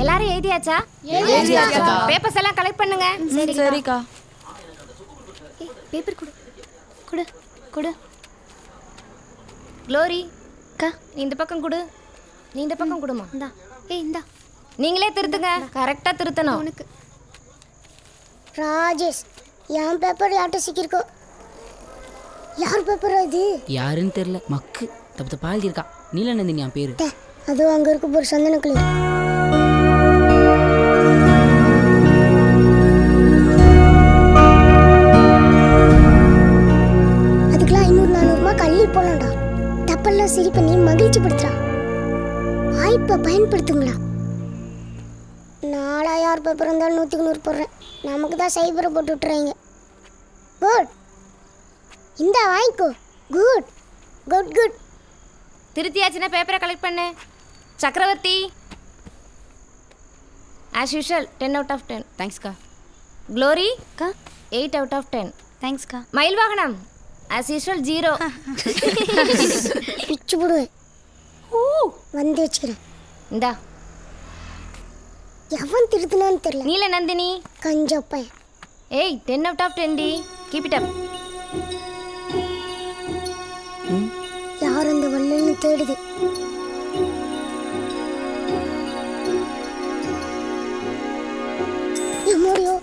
எல்லாரும் எழுதியாச்சா? பேப்பர்ஸ் எல்லாம் கலெக்ட் பண்ணுங்க. சரிக்கா. பேப்பர் கொடு கொடு கொடு. க்ளோரி அக்கா, நீ இந்த பக்கம் கொடு. நீ இந்த பக்கம் கொடுமா. இந்தா. இந்தா. நீங்களே திருத்துங்க. கரெக்டாக திருத்தணும். உனக்கு ராஜேஷ், என் பேப்பர் யார்கிட்ட சிக்கிருக்கோ? யார் பேப்பர் அது? யாருன்னு தெரியல. மக்கு தப்பு தப்பா எழுதியிருக்கா. நீலநந்தினி என் பேரு. அதுவும் அங்கே இருக்க போகிற சந்தன கிளி. அதுக்கெல்லாம் 500-400 கள்ளி போலாம்டா. தப்பெல்லாம் சரி பண்ணி மகிழ்ச்சி படுத்துறா. வாய்ப்பை பயன்படுத்துங்களா. நாளா யார் பேப்பர் இருந்தாலும் 100க்கு 100 போடுறேன். நமக்கு தான் சைபரை போட்டு விட்டுறாங்க. குட், இந்த வாங்கிக்கோ. Good good good. திருத்தியாச்சுன்னா பேப்பரை கலெக்ட் பண்ணு. Chakravarthy, as usual 10 out of 10. தேங்க்ஸ்க்கா. க்ளோரி அக்கா 8 out of 10. தேங்க்ஸ்க்கா. மயில் வாகனம் ஆஸ் யூஷுவல் 0. பிச்சு போடுவேன். வந்து வச்சுக்கிறேன். இந்தா. எவன் திருத்தினான்னு தெரியல. நீலநந்தினி கஞ்சப்பையன். ஏய் 10 out of 10 டி. Keep it up. யார் அந்த வள்ளல்னு தேடுது. எம்மோடியோ.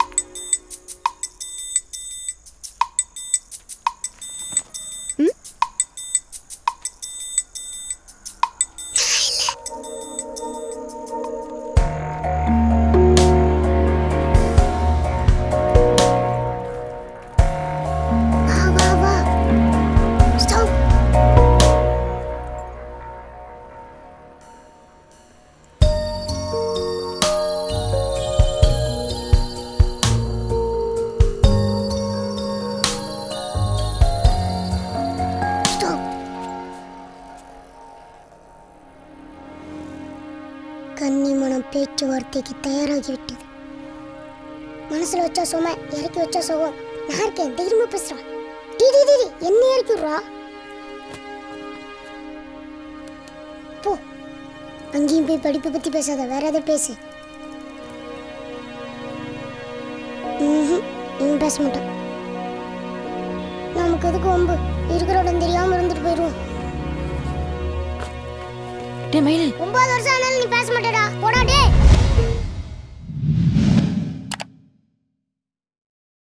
கன்னிமணம் பேச்சுவார்த்தைக்கு தயாராகிவிட்டது. மனசுல வச்சா சுமை, இறக்கி வச்சா சுகம். நான் இருக்கேன், தைரியமா பேசுறான். என்ன இறக்கி விடுறா. போ, அங்கேயும் போய் படிப்பை பத்தி பேசாத, வேற எதை பேசு. இவன் பேச மாட்டான். நமக்கு எதுக்கு வம்பு? இருக்கிற இடம் தெரியாம இருந்துட்டு போயிடுவோம். 9 வருஷம் ஆனாலும் நீ பேச மாட்டேடா. போடா டே.